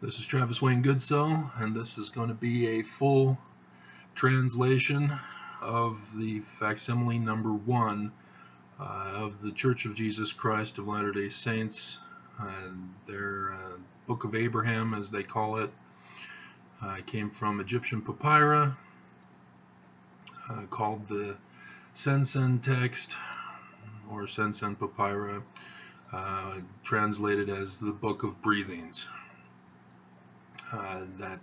This is Travis Wayne Goodsell, and this is going to be a full translation of the facsimile number 1 of the Church of Jesus Christ of Latter-day Saints, their Book of Abraham, as they call it. It came from Egyptian papyri called the Sensen text, or Sensen papyri, translated as the Book of Breathings. That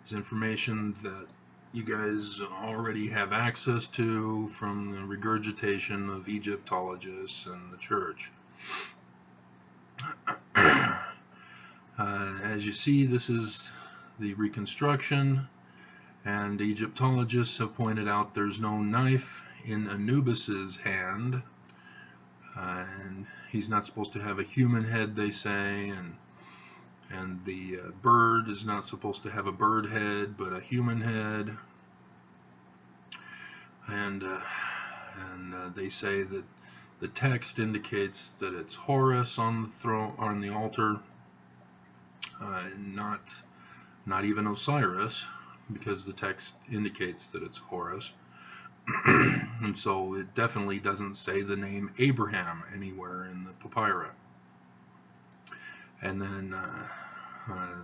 is information that you guys already have access to from the regurgitation of Egyptologists and the church. As you see, this is the reconstruction, and Egyptologists have pointed out there's no knife in Anubis's hand, and he's not supposed to have a human head, they say, and the bird is not supposed to have a bird head but a human head, and they say that the text indicates that it's Horus on the throne, on the altar, not even Osiris, because the text indicates that it's Horus. And so it definitely doesn't say the name Abraham anywhere in the papyri. And then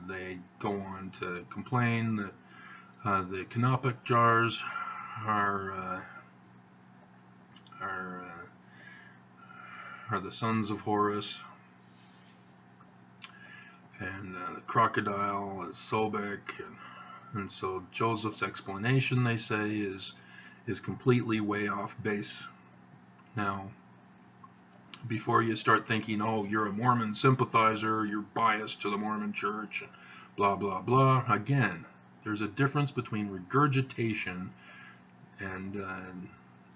they go on to complain that the canopic jars are the sons of Horus, and the crocodile is Sobek, and so Joseph's explanation, they say, is completely way off base. Now, before you start thinking, oh, you're a Mormon sympathizer, you're biased to the Mormon church, blah, blah, blah. Again, there's a difference between regurgitation and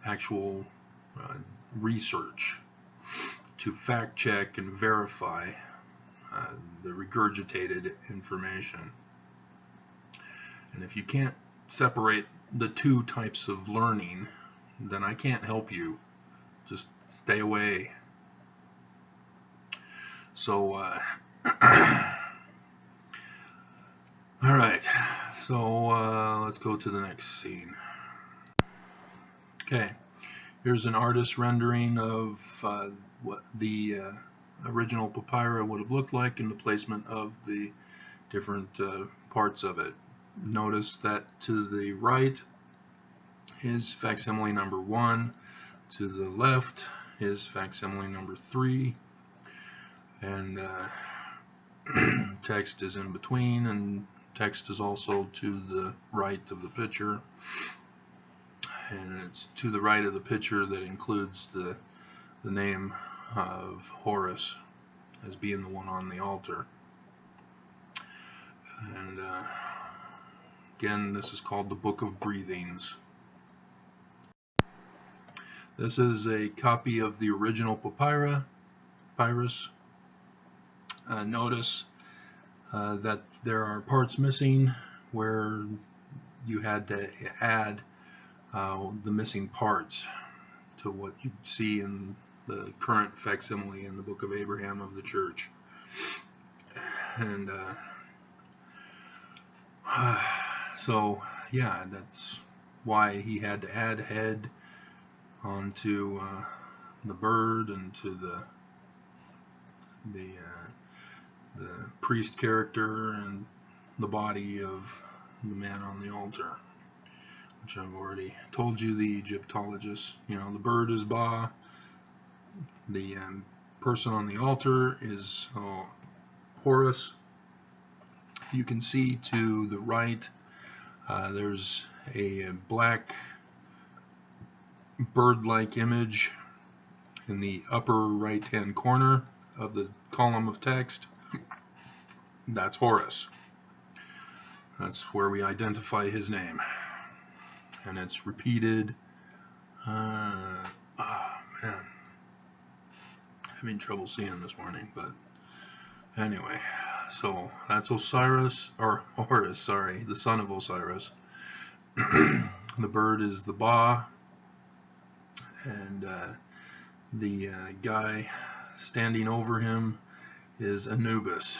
actual research to fact check and verify the regurgitated information. And if you can't separate the two types of learning, then I can't help you. Just stay away. So, alright, so let's go to the next scene. Okay, here's an artist's rendering of what the original papyri would have looked like in the placement of the different parts of it. Notice that to the right is facsimile number 1, to the left is facsimile number 3, and text is in between, and text is also to the right of the picture, and it's to the right of the picture that includes the name of Horus as being the one on the altar. And again, this is called the Book of Breathings. This is a copy of the original papyrus. Notice that there are parts missing where you had to add the missing parts to what you see in the current facsimile in the Book of Abraham of the Church. And so, yeah, that's why he had to add head onto the bird and to the priest character and the body of the man on the altar, which I've already told you. The Egyptologists, the bird is Ba, the person on the altar is Horus. You can see to the right there's a black bird-like image in the upper right-hand corner of the column of text. That's Horus. That's where we identify his name, and it's repeated. Oh man, having trouble seeing this morning, but anyway, so that's Osiris, or Horus, sorry, the son of Osiris. The bird is the Ba, and the guy standing over him is Anubis.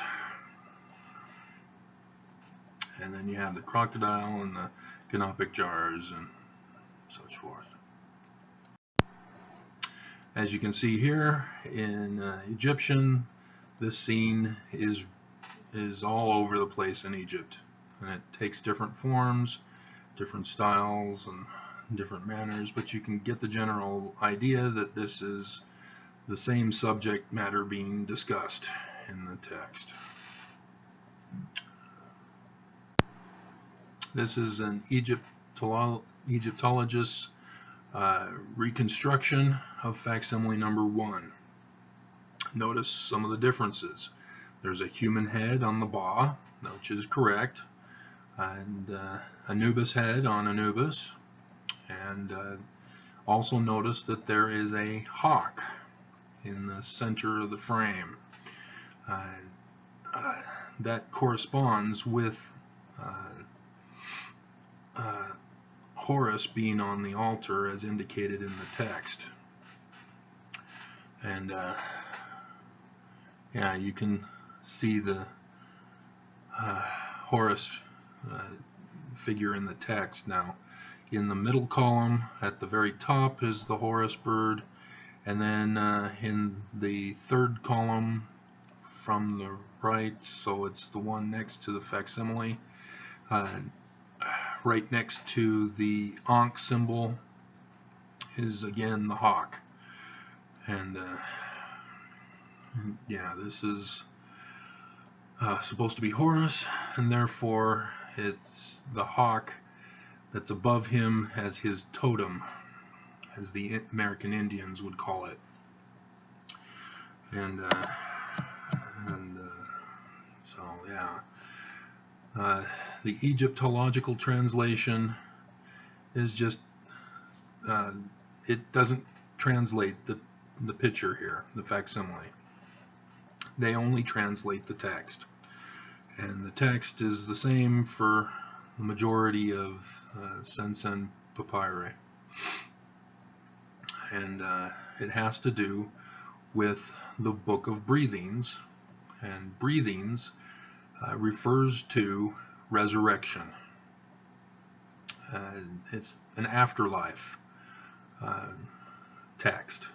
And then you have the crocodile and the canopic jars and such forth. As you can see here in Egyptian, this scene is all over the place in Egypt, and it takes different forms, different styles, and different manners, but you can get the general idea that this is the same subject matter being discussed in the text. This is an Egyptologist's reconstruction of facsimile number 1. Notice some of the differences. There's a human head on the ba, which is correct, and Anubis head on Anubis, and also notice that there is a hawk in the center of the frame. That corresponds with Horus being on the altar as indicated in the text. And yeah, you can see the Horus figure in the text. Now, in the middle column at the very top is the Horus bird, and then in the third column from the right, so it's the one next to the facsimile, right next to the Ankh symbol is again the hawk. And yeah, this is supposed to be Horus, and therefore it's the hawk that's above him as his totem, as the American Indians would call it. And so yeah, the Egyptological translation is just it doesn't translate the picture here, the facsimile. They only translate the text, and the text is the same for the majority of Sensen papyri, and it has to do with the Book of Breathings, and Breathings refers to resurrection. It's an afterlife text.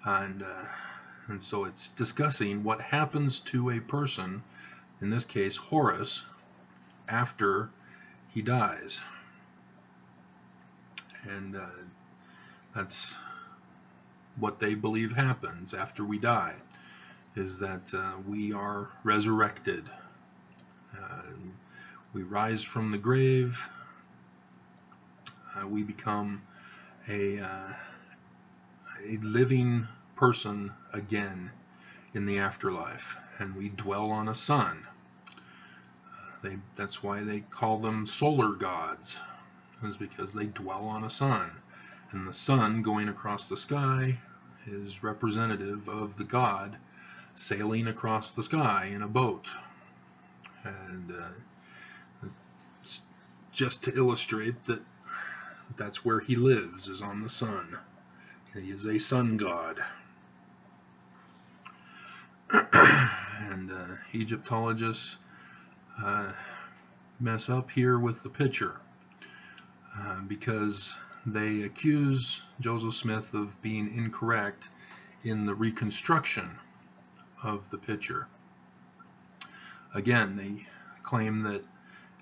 And so it's discussing what happens to a person, in this case Horus, after he dies. And that's what they believe happens after we die, is that we are resurrected. We rise from the grave. We become a living person again in the afterlife, and we dwell on a sun. That's why they call them solar gods, is because they dwell on a sun, and the sun going across the sky is representative of the god sailing across the sky in a boat. And it's just to illustrate that that's where he lives, is on the sun. He is a sun god. And Egyptologists mess up here with the picture because they accuse Joseph Smith of being incorrect in the reconstruction of the picture. Again, they claim that,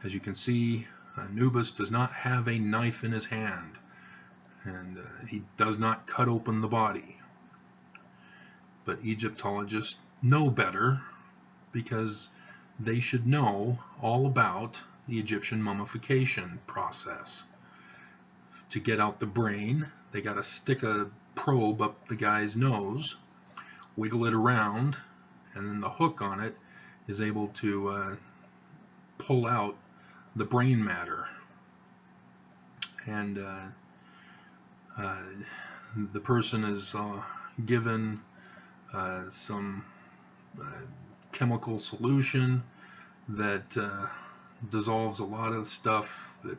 as you can see, Anubis does not have a knife in his hand, and he does not cut open the body. But Egyptologists know better, because they should know all about the Egyptian mummification process. To get out the brain, they got to stick a probe up the guy's nose, wiggle it around, and then the hook on it is able to pull out the brain matter. And the person is given some chemical solution that dissolves a lot of stuff that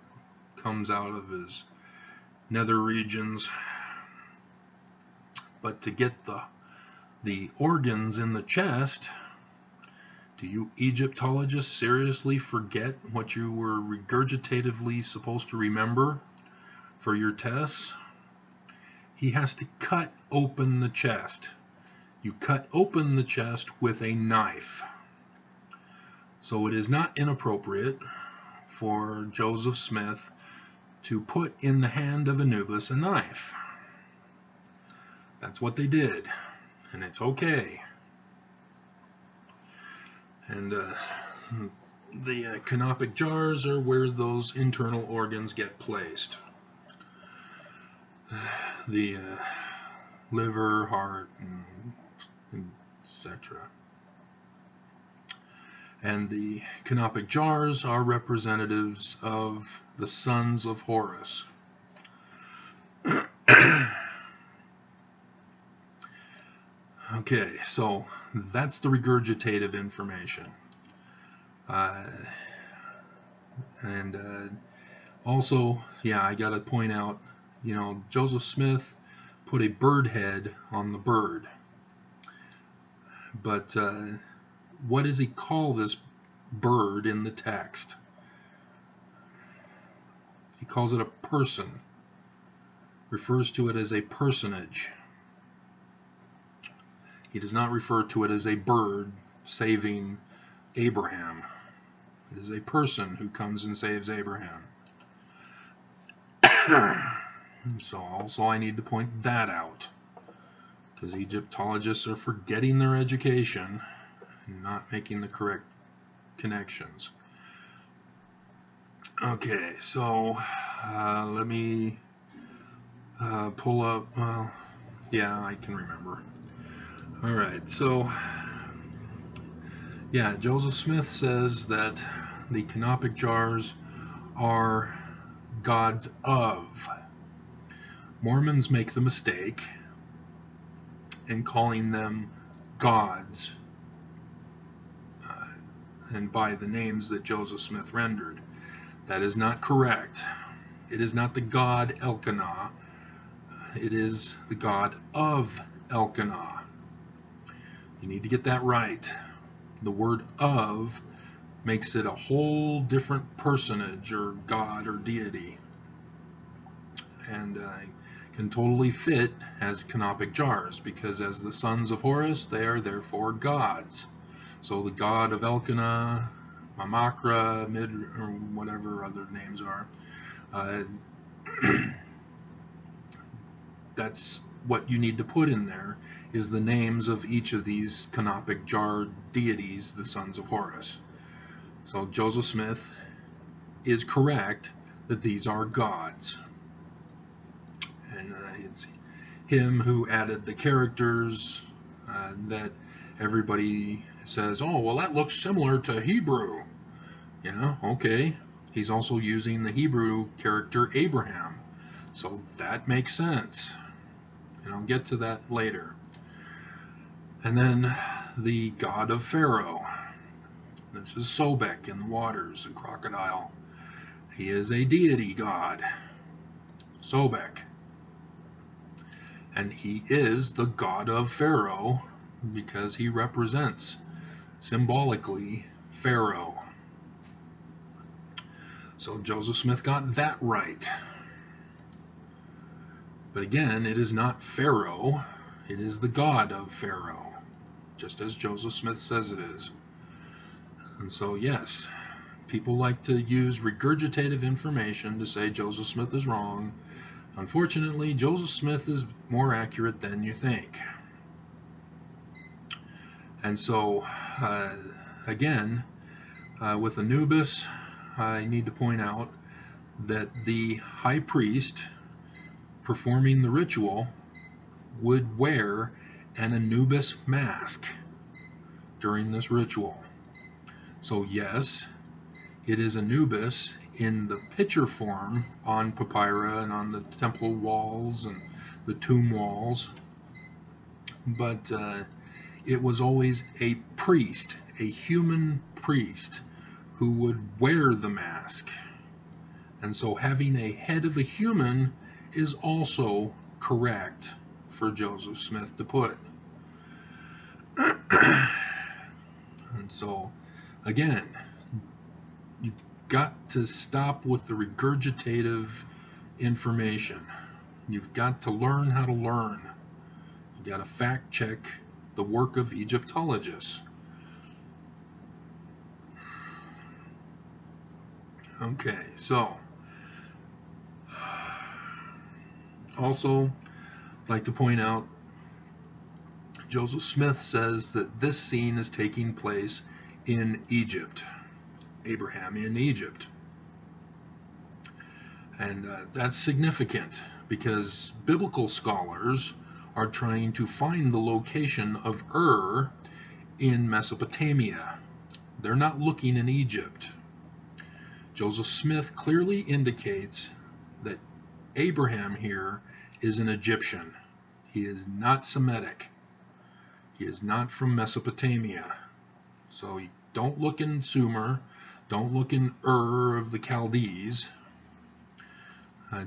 comes out of his nether regions. But to get the organs in the chest, Do you Egyptologists seriously forget what you were regurgitatively supposed to remember for your tests? He has to cut open the chest. You cut open the chest with a knife. So it is not inappropriate for Joseph Smith to put in the hand of Anubis a knife. That's what they did, and it's okay. And the canopic jars are where those internal organs get placed. The liver, heart, and etc. And the canopic jars are representatives of the sons of Horus. Okay, so that's the regurgitative information. Also, yeah, I got to point out, Joseph Smith put a bird head on the bird. But what does he call this bird in the text? He calls it a person, refers to it as a personage. He does not refer to it as a bird saving Abraham. It is a person who comes and saves Abraham. So also I need to point that out, because Egyptologists are forgetting their education and not making the correct connections. Okay, so let me pull up, yeah, I can remember. Alright, so yeah, Joseph Smith says that the canopic jars are gods of. Mormons make the mistake in calling them gods, and by the names that Joseph Smith rendered. That is not correct. It is not the god Elkanah. It is the god of Elkanah. You need to get that right. The word of makes it a whole different personage or god or deity, and can totally fit as canopic jars, because as the sons of Horus, they are therefore gods. So the god of Elkanah, Mamakra, or whatever other names are, that's what you need to put in there, is the names of each of these canopic jar deities, the sons of Horus. So Joseph Smith is correct that these are gods. And it's him who added the characters that everybody says, oh, well, that looks similar to Hebrew. Okay. He's also using the Hebrew character Abraham. So that makes sense. And I'll get to that later. And then the god of Pharaoh. This is Sobek in the waters, a crocodile. He is a deity god, Sobek. And he is the god of Pharaoh because he represents symbolically Pharaoh. So Joseph Smith got that right. But again, it is not Pharaoh, it is the god of Pharaoh, just as Joseph Smith says it is. And so yes, people like to use regurgitative information to say Joseph Smith is wrong. Unfortunately, Joseph Smith is more accurate than you think. And so, again, with Anubis, I need to point out that the high priest performing the ritual would wear an Anubis mask during this ritual. So yes, it is Anubis in the picture form on papyri and on the temple walls and the tomb walls, but it was always a priest, a human priest, who would wear the mask. And so having a head of a human is also correct for Joseph Smith to put. And so, again, you've got to stop with the regurgitative information. You've got to learn how to learn. You got to fact check the work of Egyptologists. Okay, so also like to point out, Joseph Smith says that this scene is taking place in Egypt, Abraham in Egypt. And that's significant because biblical scholars are trying to find the location of Ur in Mesopotamia. They're not looking in Egypt. Joseph Smith clearly indicates that Abraham here is an Egyptian. He is not Semitic. He is not from Mesopotamia. So don't look in Sumer. Don't look in Ur of the Chaldees.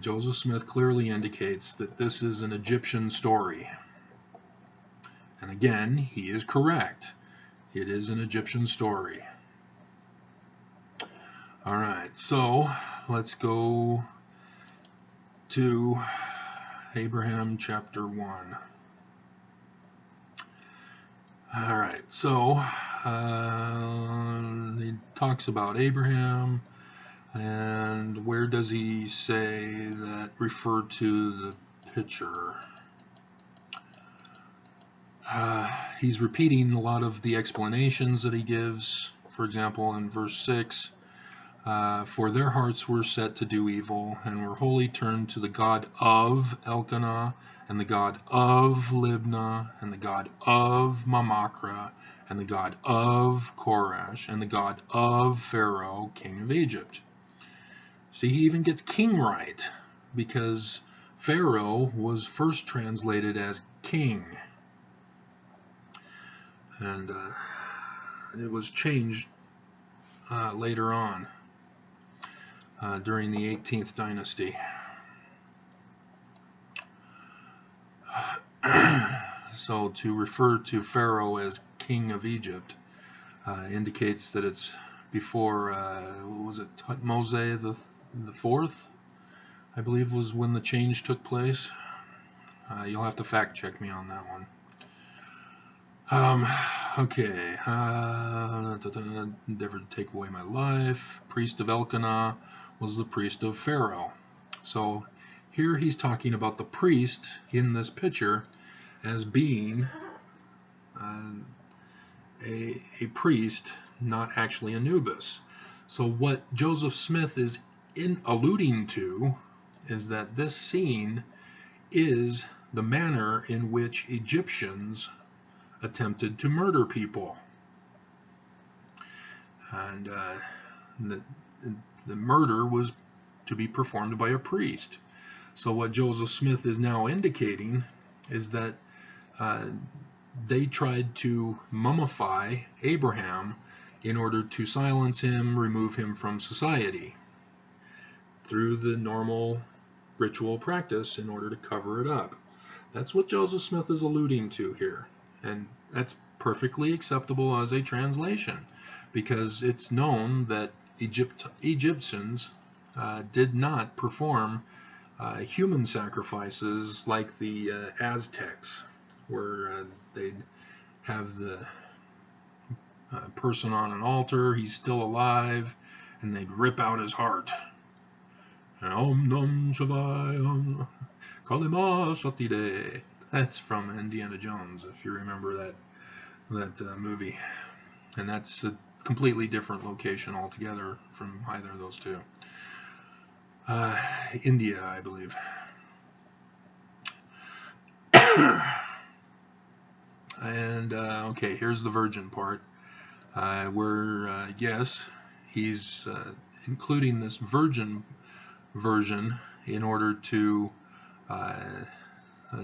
Joseph Smith clearly indicates that this is an Egyptian story. And again, he is correct. It is an Egyptian story. All right, so let's go to Abraham chapter 1. All right, so he talks about Abraham, and where does he say that refer to the picture? He's repeating a lot of the explanations that he gives. For example, in verse 6, for their hearts were set to do evil, and were wholly turned to the God of Elkanah, and the God of Libnah, and the God of Mamakra, and the God of Korash, and the God of Pharaoh, king of Egypt. See, he even gets king right, because Pharaoh was first translated as king. And it was changed later on during the 18th dynasty. So to refer to Pharaoh as king of Egypt indicates that it's before, was it Thothmose III, I believe was when the change took place. You'll have to fact check me on that one. Okay, endeavor to take away my life. Priest of Elkanah was the priest of Pharaoh. So here he's talking about the priest in this picture as being a priest, not actually Anubis. So what Joseph Smith is alluding to is that this scene is the manner in which Egyptians attempted to murder people. And the murder was to be performed by a priest. So what Joseph Smith is now indicating is that they tried to mummify Abraham in order to silence him, remove him from society through the normal ritual practice in order to cover it up. That's what Joseph Smith is alluding to here. And that's perfectly acceptable as a translation, because it's known that Egyptians did not perform human sacrifices like the Aztecs, where they'd have the person on an altar, he's still alive, and they'd rip out his heart. And Om Nom Shavai Om Kalima Shatide. That's from Indiana Jones, if you remember that movie. And that's a completely different location altogether from either of those two. India, I believe. And okay, here's the virgin part, where yes, he's including this virgin version in order to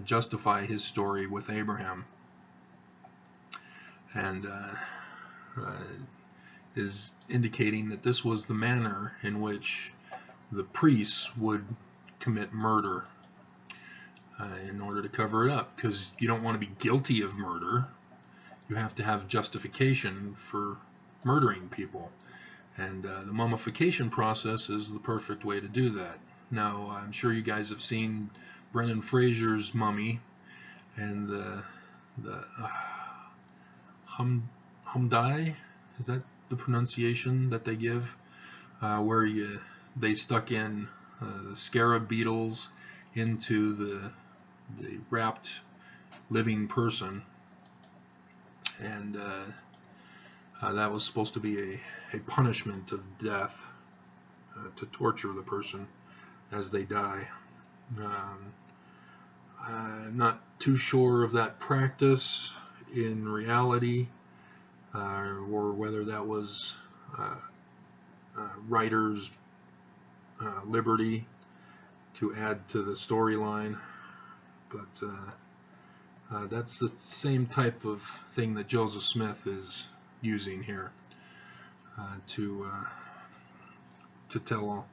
justify his story with Abraham, and is indicating that this was the manner in which the priests would commit murder in order to cover it up, because you don't want to be guilty of murder. you have to have justification for murdering people. And the mummification process is the perfect way to do that. Now, I'm sure you guys have seen Brendan Fraser's mummy, and the Hamdai, is that the pronunciation that they give, where they stuck in the scarab beetles into the wrapped living person, and that was supposed to be a punishment of death, to torture the person as they die. I'm not too sure of that practice in reality, or whether that was writers' liberty to add to the storyline, but that's the same type of thing that Joseph Smith is using here to tell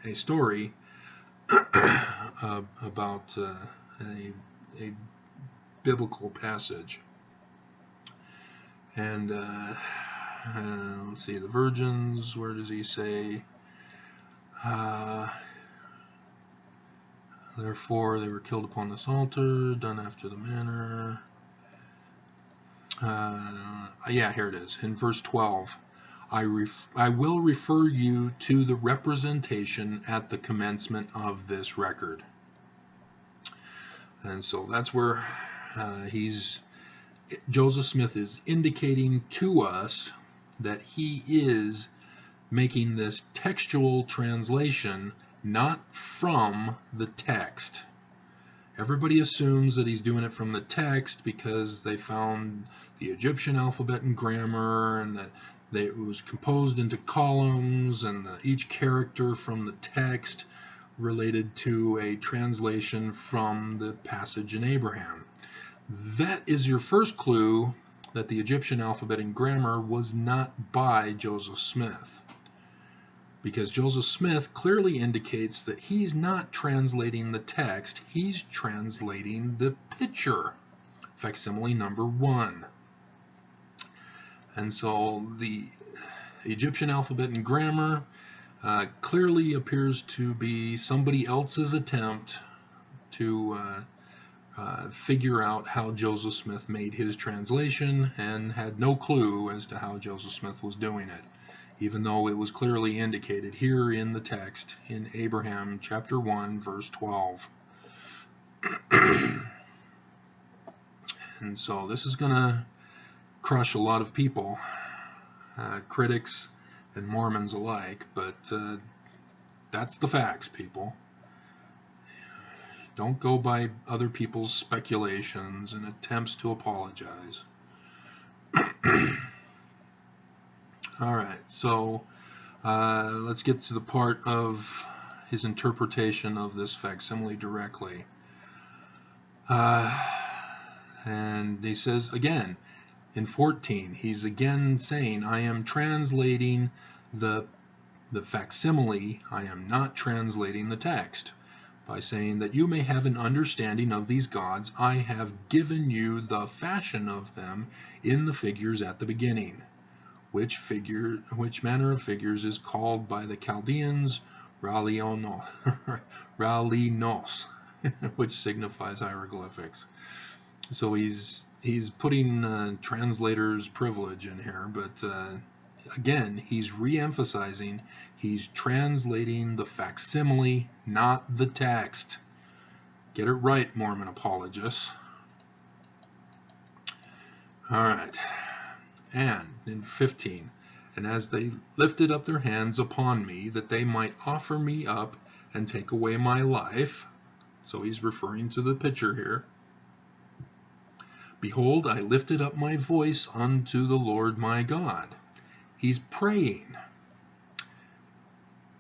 a story about a biblical passage. And let's see, the virgins, where does he say? Therefore they were killed upon this altar, done after the manner. Yeah, here it is. In verse 12, I will refer you to the representation at the commencement of this record. And so that's where Joseph Smith is indicating to us that he is making this textual translation, not from the text. Everybody assumes that he's doing it from the text because they found the Egyptian alphabet and grammar, and that it was composed into columns, and each character from the text related to a translation from the passage in Abraham. That is your first clue that the Egyptian alphabet and grammar was not by Joseph Smith, because Joseph Smith clearly indicates that he's not translating the text, he's translating the picture, facsimile number 1. And so the Egyptian alphabet and grammar clearly appears to be somebody else's attempt to figure out how Joseph Smith made his translation, and had no clue as to how Joseph Smith was doing it, even though it was clearly indicated here in the text in Abraham chapter 1 verse 12. And so this is going to crush a lot of people, critics and Mormons alike, but that's the facts, people. Don't go by other people's speculations and attempts to apologize. Alright, so let's get to the part of his interpretation of this facsimile directly. And he says again, in 14, he's again saying, I am translating the facsimile, I am not translating the text, by saying that you may have an understanding of these gods, I have given you the fashion of them in the figures at the beginning. Which manner of figures is called by the Chaldeans Ralinos, which signifies hieroglyphics. So he's putting translator's privilege in here, but again, he's re-emphasizing he's translating the facsimile, not the text. Get it right, Mormon apologists. All right. And in 15, and as they lifted up their hands upon me, that they might offer me up and take away my life. So he's referring to the picture here. Behold, I lifted up my voice unto the Lord my God. He's praying.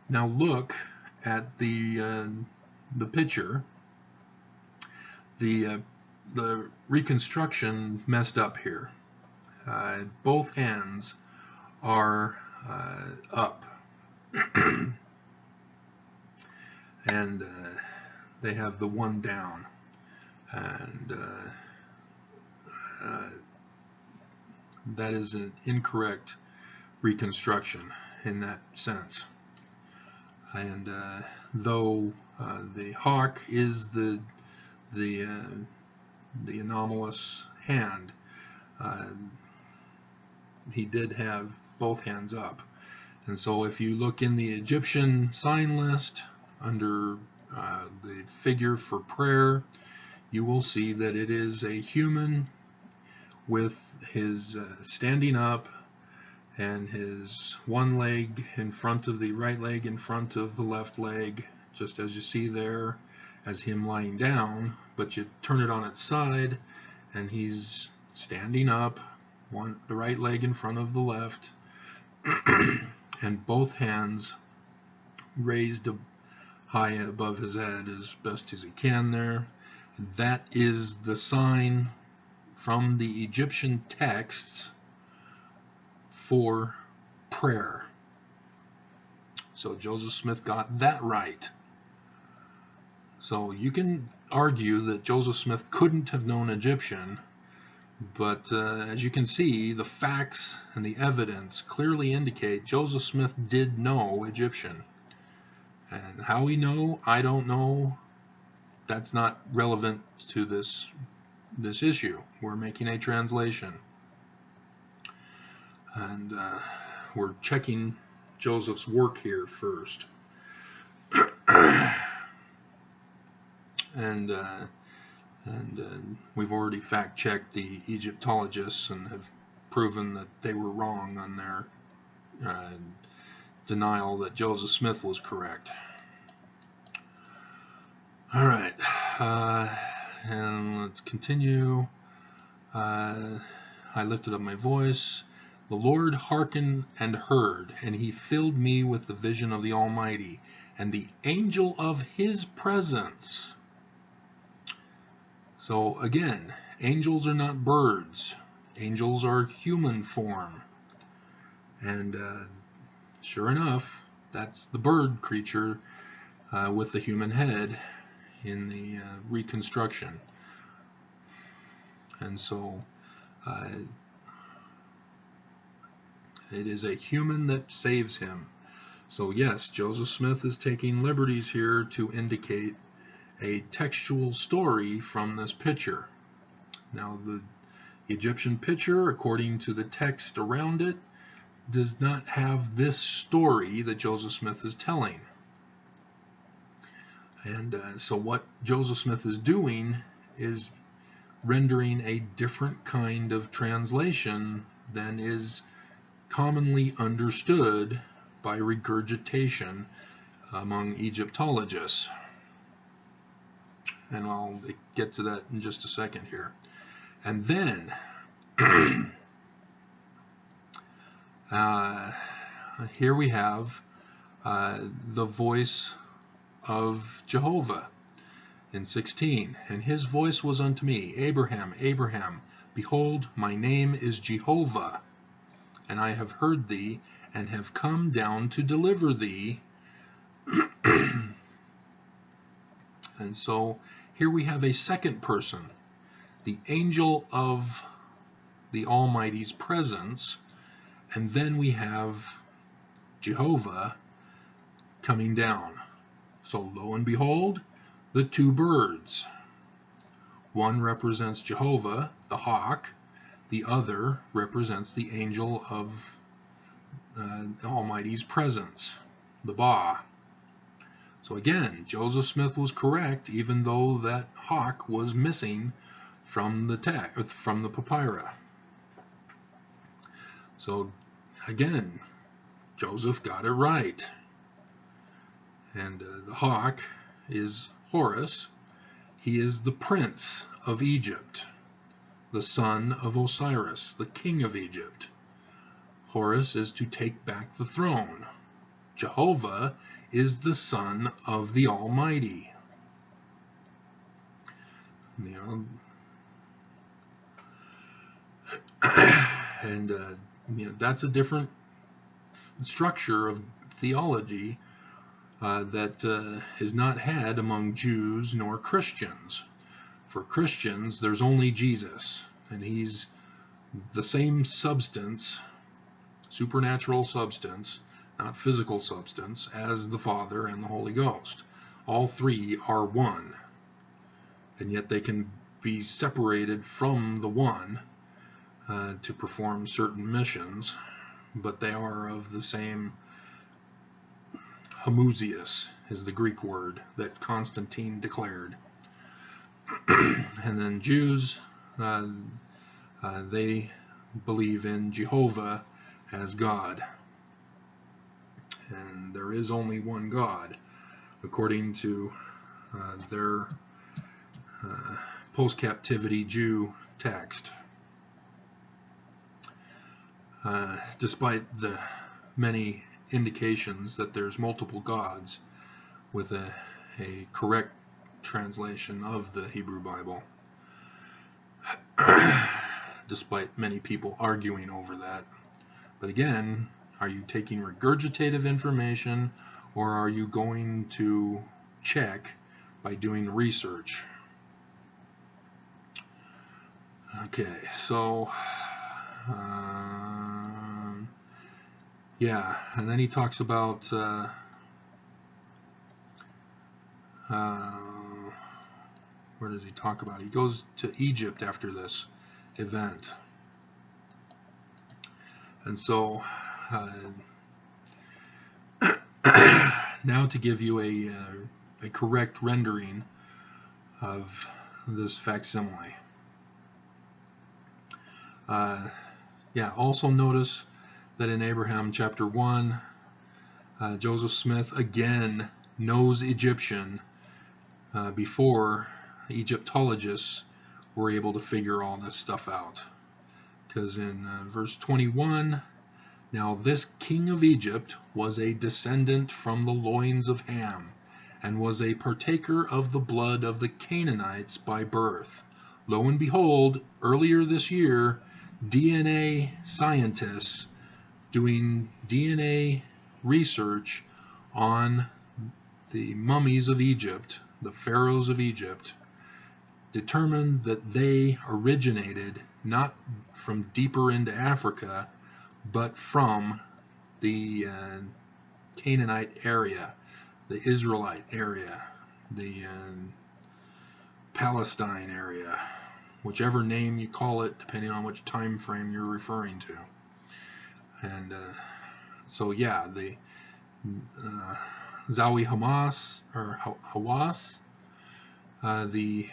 Now look at the picture. The reconstruction messed up here. Both hands are up, and they have the one down, and that is an incorrect reconstruction in that sense. And though the hawk is the anomalous hand, he did have both hands up. And so if you look in the Egyptian sign list under the figure for prayer, you will see that it is a human with his standing up and his one leg in front of the right leg in front of the left leg, just as you see there as him lying down, but you turn it on its side and he's standing up, the right leg in front of the left, and both hands raised high above his head as best as he can there. That is the sign from the Egyptian texts for prayer. So Joseph Smith got that right. So you can argue that Joseph Smith couldn't have known Egyptian, but as you can see, the facts and the evidence clearly indicate Joseph Smith did know Egyptian. And how we know, I don't know. That's not relevant to this issue. We're making a translation. And we're checking Joseph's work here first. and we've already fact-checked the Egyptologists and have proven that they were wrong on their denial that Joseph Smith was correct. All right, and let's continue. I lifted up my voice. The Lord hearkened and heard, and he filled me with the vision of the Almighty and the angel of his presence. So again, angels are not birds. Angels are human form. And sure enough, that's the bird creature with the human head in the reconstruction. And so it is a human that saves him. So yes, Joseph Smith is taking liberties here to indicate a textual story from this picture. Now the Egyptian picture, according to the text around it, does not have this story that Joseph Smith is telling. And so what Joseph Smith is doing is rendering a different kind of translation than is commonly understood by regurgitation among Egyptologists. And I'll get to that in just a second here. And then here we have the voice of Jehovah in 16. And his voice was unto me, Abraham, Abraham, behold, my name is Jehovah, and I have heard thee, and have come down to deliver thee. And so here we have a second person, the angel of the Almighty's presence, and then we have Jehovah coming down. So lo and behold, the two birds. One represents Jehovah, the hawk. The other represents the angel of the Almighty's presence, the Ba. So again, Joseph Smith was correct, even though that hawk was missing from the papyri. So again, Joseph got it right. And the hawk is Horus. He is the prince of Egypt, the son of Osiris, the king of Egypt. Horus is to take back the throne. Jehovah is the son of the Almighty. And that's a different structure of theology that is not had among Jews nor Christians. For Christians, there's only Jesus, and he's the same substance, supernatural substance, not physical substance, as the Father and the Holy Ghost. All three are one, and yet they can be separated from the one to perform certain missions, but they are of the same. Homoousios is the Greek word that Constantine declared. And then Jews, they believe in Jehovah as God. And there is only one God, according to their post-captivity Jew text. Despite the many indications that there's multiple gods with a correct translation of the Hebrew Bible, despite many people arguing over that. But again, are you taking regurgitative information, or are you going to check by doing research? Okay, so yeah, and then he talks about where does he talk about? He goes to Egypt after this event. And so now to give you a correct rendering of this facsimile. Yeah, also notice that in Abraham chapter 1, Joseph Smith again knows Egyptian before Egyptologists were able to figure all this stuff out. Because in verse 21, now this king of Egypt was a descendant from the loins of Ham, and was a partaker of the blood of the Canaanites by birth. Lo and behold, earlier this year, DNA scientists doing DNA research on the mummies of Egypt, the pharaohs of Egypt, determined that they originated not from deeper into Africa, but from the Canaanite area, the Israelite area, the Palestine area, whichever name you call it, depending on which time frame you're referring to. And so yeah, the Zawi Hamas, or Hawass, the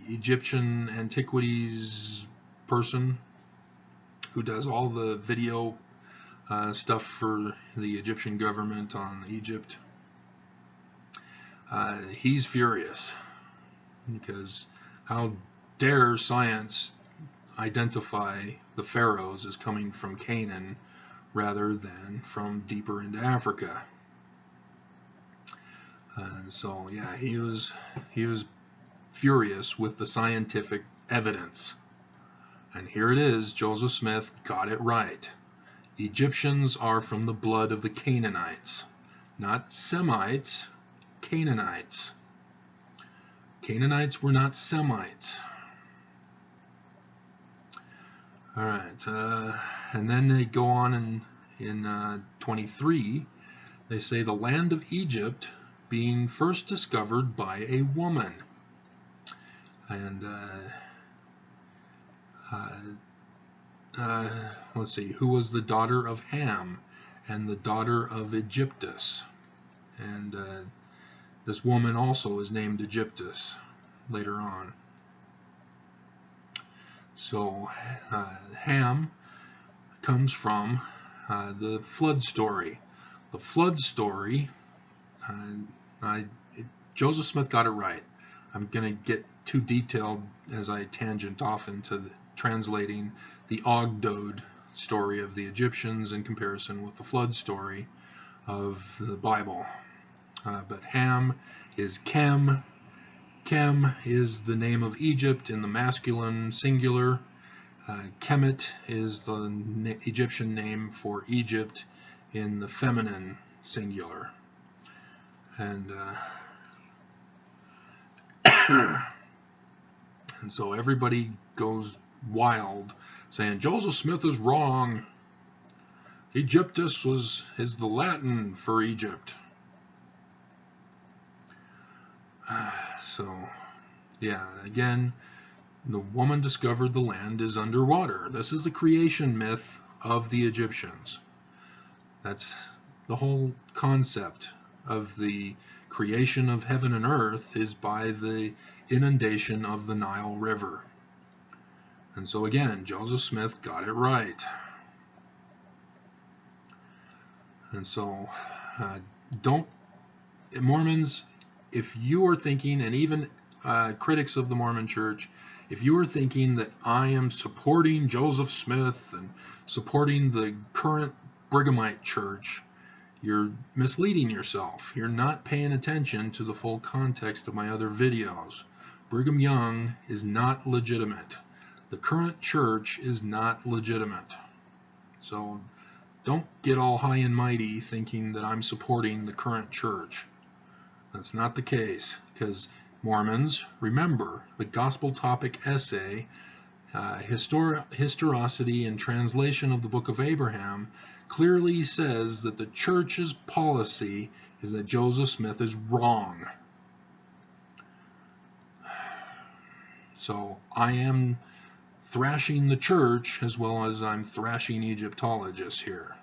Egyptian antiquities person who does all the video stuff for the Egyptian government on Egypt, he's furious because how dare science identify the pharaohs as coming from Canaan rather than from deeper into Africa. So yeah, he was furious with the scientific evidence. And here it is, Joseph Smith got it right. Egyptians are from the blood of the Canaanites, not Semites, Canaanites. Canaanites were not Semites. All right, and then they go on in 23, they say the land of Egypt being first discovered by a woman. And let's see, who was the daughter of Ham and the daughter of Egyptus. And this woman also is named Egyptus later on. So Ham comes from the flood story. The flood story, Joseph Smith got it right. I'm going to get too detailed as I tangent off into translating the Og-Dode story of the Egyptians in comparison with the flood story of the Bible. But Ham is Chem. Chem is the name of Egypt in the masculine singular. Kemet is the Egyptian name for Egypt in the feminine singular. And and so everybody goes wild, saying Joseph Smith is wrong. Egyptus is the Latin for Egypt. So, yeah, again, the woman discovered the land is underwater. This is the creation myth of the Egyptians. That's the whole concept of the creation of heaven and earth is by the inundation of the Nile River. And so again, Joseph Smith got it right. And so Mormons, if you are thinking, and even critics of the Mormon Church, if you are thinking that I am supporting Joseph Smith and supporting the current Brighamite Church, you're misleading yourself. You're not paying attention to the full context of my other videos. Brigham Young is not legitimate. The current church is not legitimate. So don't get all high and mighty thinking that I'm supporting the current church. That's not the case, because Mormons, remember, the gospel topic essay, Historicity and Translation of the Book of Abraham, clearly says that the church's policy is that Joseph Smith is wrong. So I am thrashing the church as well as I'm thrashing Egyptologists here.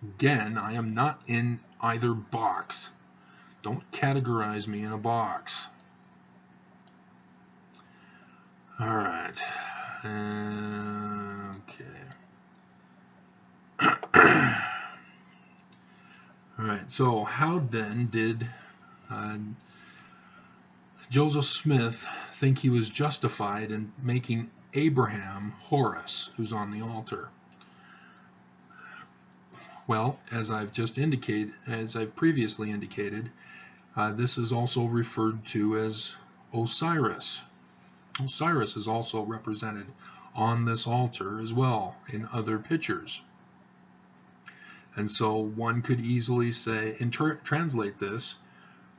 Again, I am not in either box. Don't categorize me in a box. All right. Okay. All right. So how then did Joseph Smith think he was justified in making Abraham Horus, who's on the altar? Well, as I've previously indicated, this is also referred to as Osiris. Osiris is also represented on this altar as well in other pictures. And so one could easily say, translate this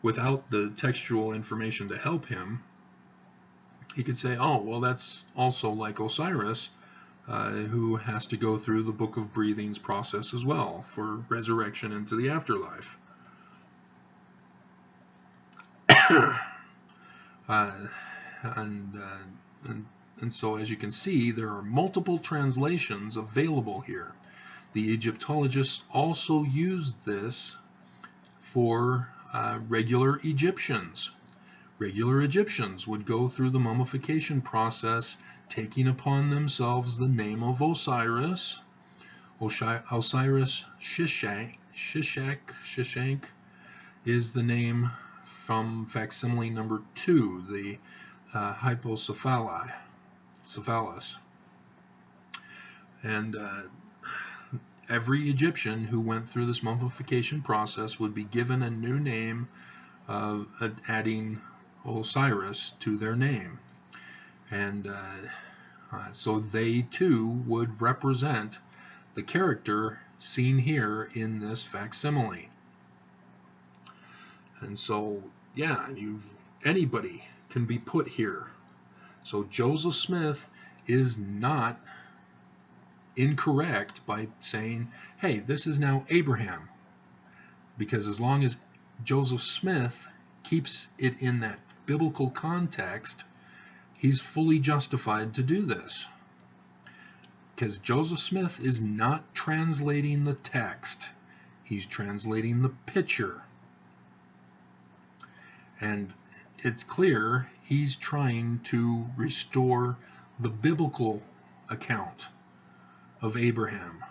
without the textual information to help him. He could say, oh, well, that's also like Osiris, who has to go through the Book of Breathings process as well for resurrection into the afterlife. And so, as you can see, there are multiple translations available here. The Egyptologists also used this for regular Egyptians. Regular Egyptians would go through the mummification process, taking upon themselves the name of Osiris. Osiris Shishak is the name from facsimile number 2, the hypocephalus. And every Egyptian who went through this mummification process would be given a new name, adding Osiris to their name. And so they too would represent the character seen here in this facsimile. And so, yeah, anybody can be put here. So Joseph Smith is not incorrect by saying, hey, this is now Abraham. Because as long as Joseph Smith keeps it in that biblical context, he's fully justified to do this. Because Joseph Smith is not translating the text. He's translating the picture. And it's clear he's trying to restore the biblical account of Abraham,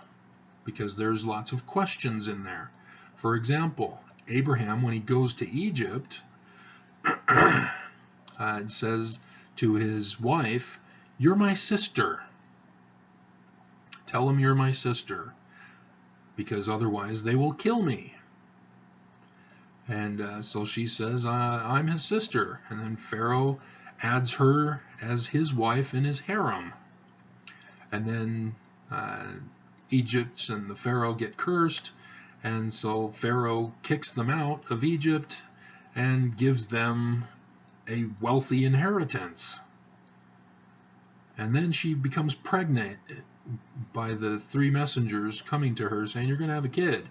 because there's lots of questions in there. For example, Abraham, when he goes to Egypt, says to his wife, "You're my sister. Tell him you're my sister, because otherwise they will kill me." And so she says, I'm his sister. And then Pharaoh adds her as his wife in his harem. And then Egypt and the Pharaoh get cursed. And so Pharaoh kicks them out of Egypt and gives them a wealthy inheritance. And then she becomes pregnant by the 3 messengers coming to her saying, you're going to have a kid.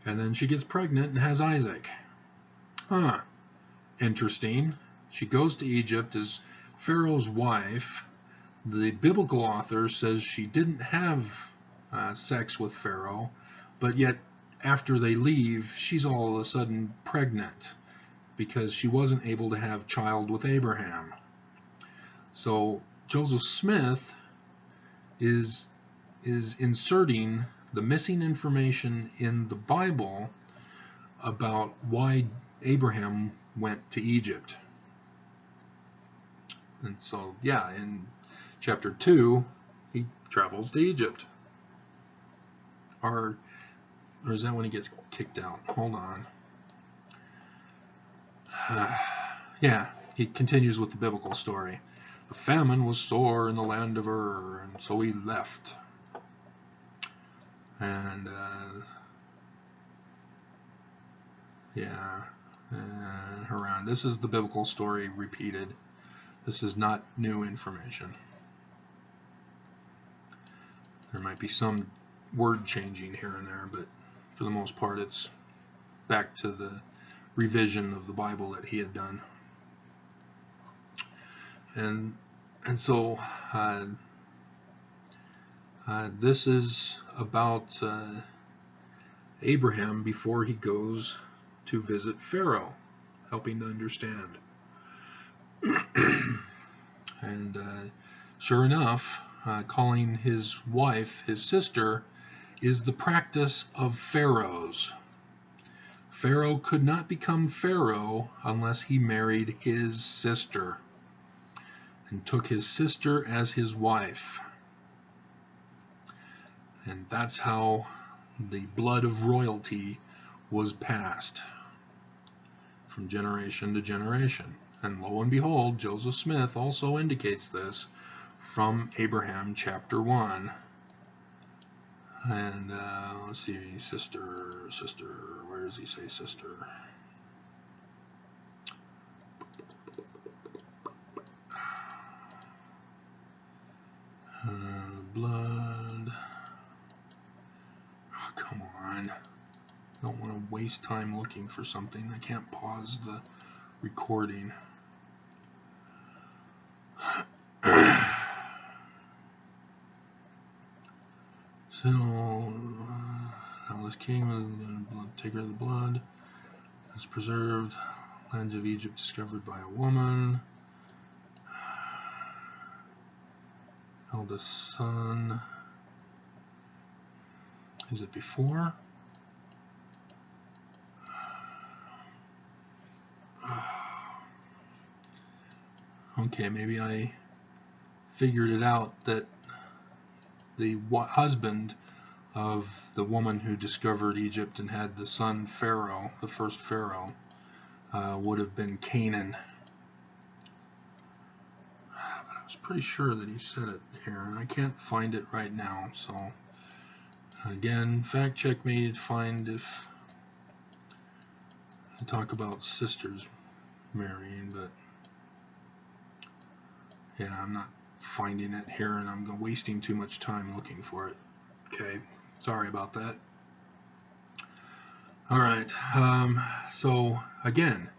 And then she gets pregnant and has Isaac. Huh. Interesting. She goes to Egypt as Pharaoh's wife. The biblical author says she didn't have sex with Pharaoh, but yet after they leave, she's all of a sudden pregnant because she wasn't able to have child with Abraham. So Joseph Smith is inserting the missing information in the Bible about why Abraham went to Egypt. And so, yeah, in chapter 2, he travels to Egypt. Or is that when he gets kicked out? Hold on. Yeah, he continues with the biblical story. The famine was sore in the land of Ur, and so he left. And, yeah, and Haran. This is the biblical story repeated. This is not new information. There might be some word changing here and there, but for the most part it's back to the revision of the Bible that he had done. And so this is about Abraham before he goes to visit Pharaoh, helping to understand. And sure enough, calling his wife his sister is the practice of pharaohs. Pharaoh could not become Pharaoh unless he married his sister and took his sister as his wife. And that's how the blood of royalty was passed from generation to generation. And lo and behold, Joseph Smith also indicates this from Abraham chapter 1. And let's see, sister, where does he say sister? Blood. Oh, come on. I don't want to waste time looking for something. I can't pause the recording. So, now this king was the taker of the blood, is preserved, lands of Egypt discovered by a woman, eldest son, is it before? Okay, maybe I figured it out that the husband of the woman who discovered Egypt and had the son Pharaoh, the first Pharaoh, would have been Canaan. But I was pretty sure that he said it here, and I can't find it right now. So, again, fact check me to find if I talk about sisters marrying, but yeah, I'm not finding it here, and I'm wasting too much time looking for it. Okay, sorry about that. All right, so again,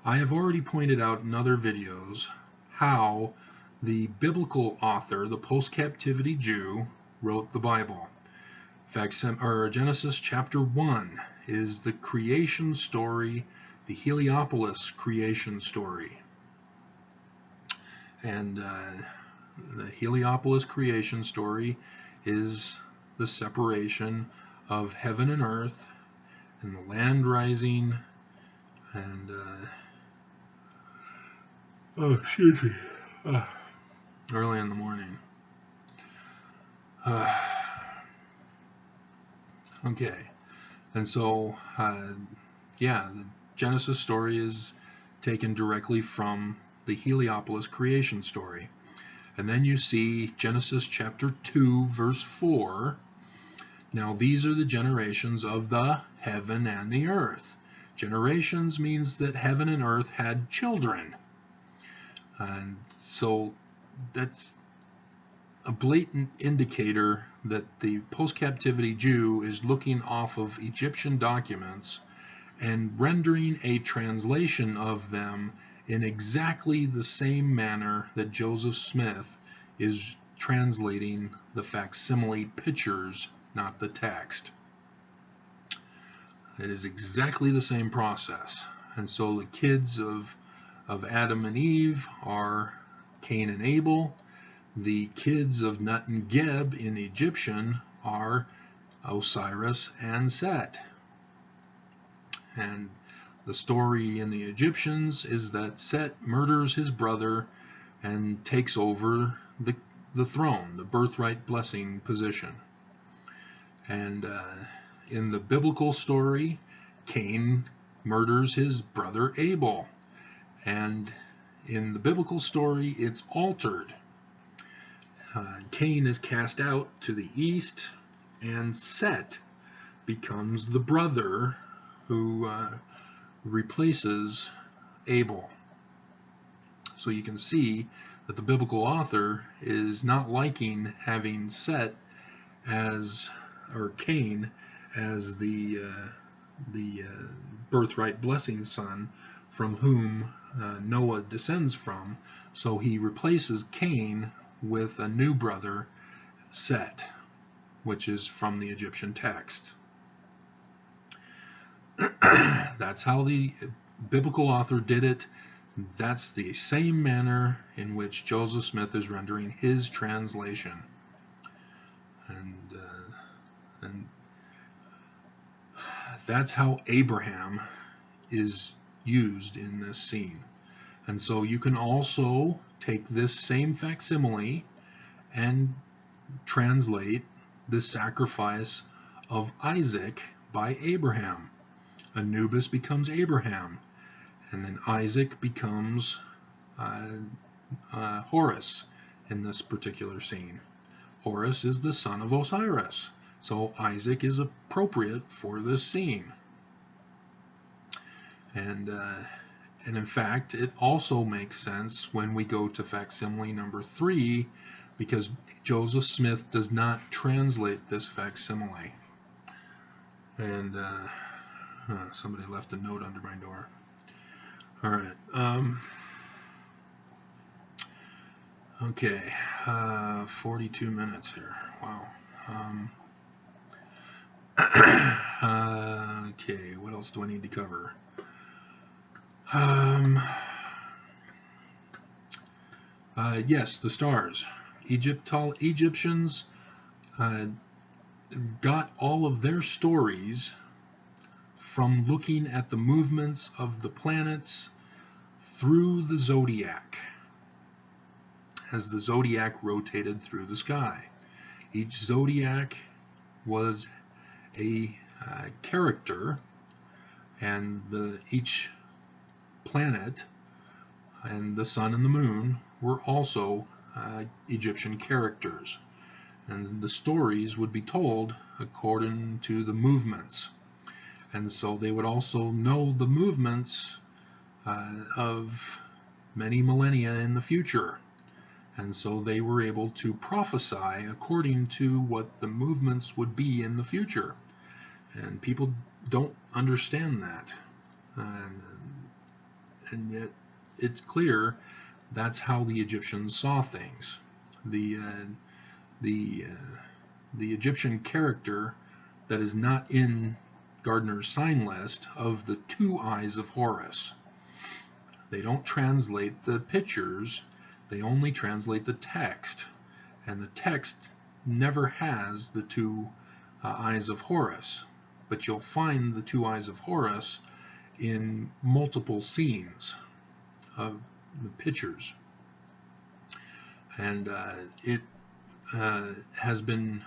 I have already pointed out in other videos how the biblical author, the post-captivity Jew, wrote the Bible. Genesis chapter 1 is the creation story, the Heliopolis creation story. And the Heliopolis creation story is the separation of heaven and earth and the land rising and excuse me, early in the morning. Okay, and so yeah, the Genesis story is taken directly from the Heliopolis creation story. And then you see Genesis chapter 2 verse 4. Now these are the generations of the heaven and the earth. Generations means that heaven and earth had children. And so that's a blatant indicator that the post-captivity Jew is looking off of Egyptian documents and rendering a translation of them in exactly the same manner that Joseph Smith is translating the facsimile pictures, not the text. It is exactly the same process. And so the kids of Adam and Eve are Cain and Abel. The kids of Nut and Geb in Egyptian are Osiris and Set. And the story in the Egyptians is that Set murders his brother and takes over the throne, the birthright blessing position. And in the biblical story, Cain murders his brother Abel. And in the biblical story, it's altered. Cain is cast out to the east, and Set becomes the brother who replaces Abel. So you can see that the biblical author is not liking having Set or Cain as the birthright blessing son from whom Noah descends from. So he replaces Cain with a new brother, Set, which is from the Egyptian text. That's how the biblical author did it. That's the same manner in which Joseph Smith is rendering his translation. And that's how Abraham is used in this scene. And so you can also take this same facsimile and translate the sacrifice of Isaac by Abraham. Anubis becomes Abraham, and then Isaac becomes Horus in this particular scene. Horus is the son of Osiris, so Isaac is appropriate for this scene. And in fact, it also makes sense when we go to facsimile number 3, because Joseph Smith does not translate this facsimile. And somebody left a note under my door. All right. Okay. 42 minutes here. Wow. Okay. What else do I need to cover? Yes, the stars. Egyptians got all of their stories from looking at the movements of the planets through the zodiac, as the zodiac rotated through the sky. Each zodiac was a character, and each planet and the sun and the moon were also Egyptian characters, and the stories would be told according to the movements. And so they would also know the movements of many millennia in the future. And so they were able to prophesy according to what the movements would be in the future. And people don't understand that. And yet it's clear that's how the Egyptians saw things. The Egyptian character that is not in Gardner's sign list of the 2 eyes of Horus. They don't translate the pictures, they only translate the text. And the text never has the 2 eyes of Horus. But you'll find the 2 eyes of Horus in multiple scenes of the pictures. And it has been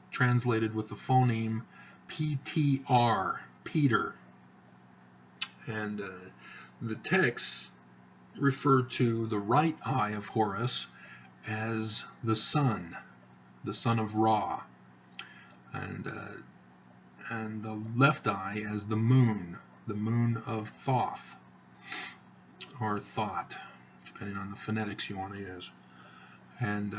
translated with the phoneme PTR, Peter. And the texts refer to the right eye of Horus as the sun of Ra, and the left eye as the moon of Thoth, or Thought, depending on the phonetics you want to use. And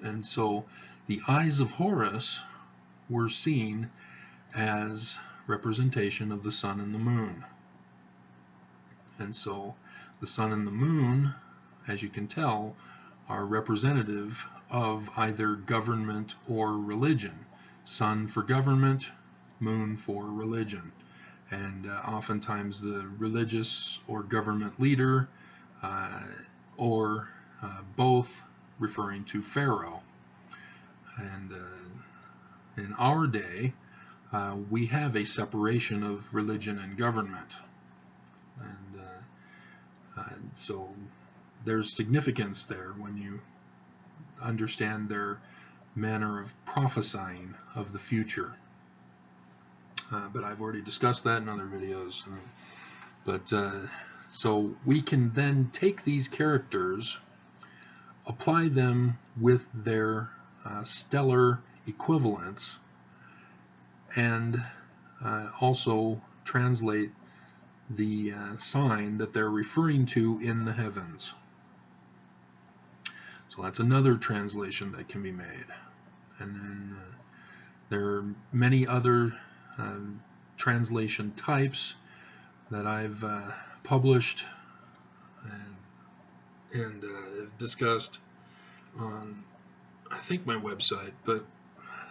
and so the eyes of Horus were seen as representation of the sun and the moon. And so the sun and the moon, as you can tell, are representative of either government or religion. Sun for government, moon for religion. And oftentimes the religious or government leader, or both, referring to Pharaoh. And in our day, we have a separation of religion and government. And so there's significance there when you understand their manner of prophesying of the future. But I've already discussed that in other videos. So we can then take these characters, apply them with their stellar equivalents, and also translate the sign that they're referring to in the heavens. So that's another translation that can be made. And then there are many other translation types that I've published and discussed on, I think, my website, but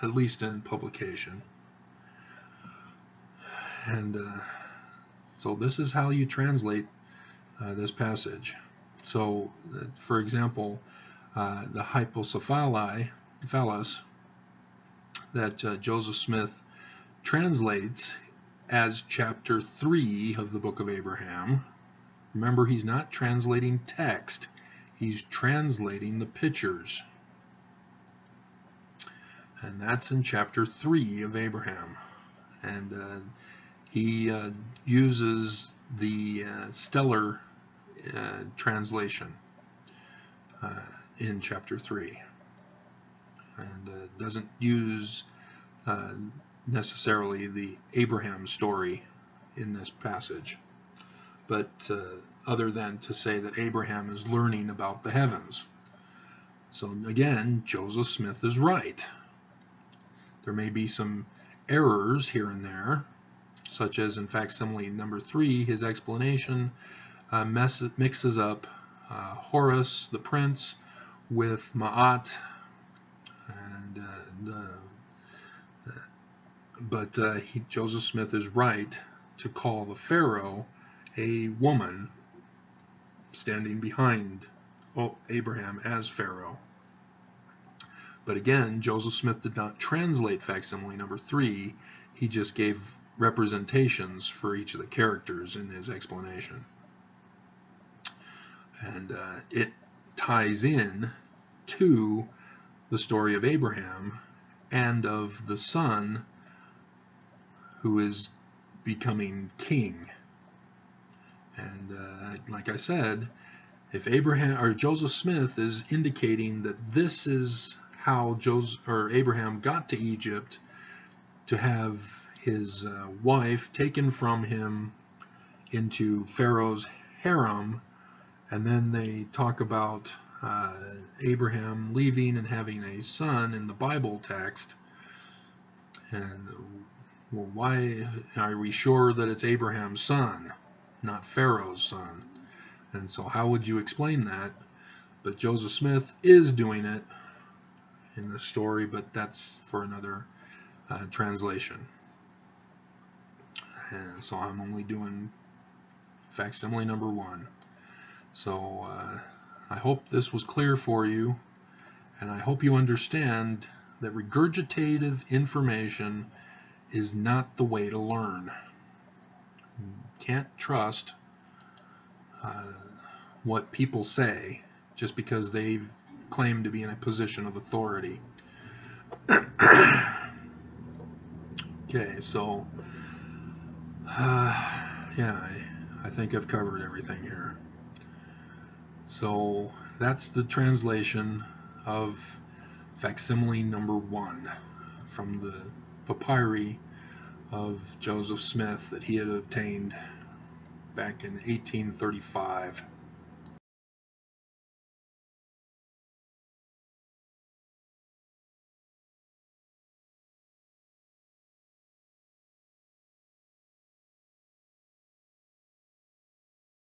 at least in publication. And so this is how you translate this passage. So, for example, the hypocephalus that Joseph Smith translates as chapter 3 of the book of Abraham. Remember, he's not translating text, he's translating the pictures. And that's in chapter 3 of Abraham. And he uses the stellar translation in chapter 3. And doesn't use necessarily the Abraham story in this passage, but other than to say that Abraham is learning about the heavens. So again, Joseph Smith is right. There may be some errors here and there, such as in facsimile number 3, his explanation mixes up Horus, the prince, with Ma'at, but Joseph Smith is right to call the Pharaoh a woman standing behind Abraham as Pharaoh. But again, Joseph Smith did not translate facsimile number 3. He just gave representations for each of the characters in his explanation. And it ties in to the story of Abraham and of the son who is becoming king. And like I said, if Joseph Smith is indicating that this is how Abraham got to Egypt, to have his wife taken from him into Pharaoh's harem, and then they talk about Abraham leaving and having a son in the Bible text, and well, why are we sure that it's Abraham's son, not Pharaoh's son? And so how would you explain that? But Joseph Smith is doing it in the story, but that's for another translation. And so I'm only doing facsimile number 1. So I hope this was clear for you, and I hope you understand that regurgitative information is not the way to learn. You can't trust what people say just because they claim to be in a position of authority. Okay, so yeah, I think I've covered everything here. So that's the translation of facsimile number 1 from the papyri of Joseph Smith that he had obtained back in 1835.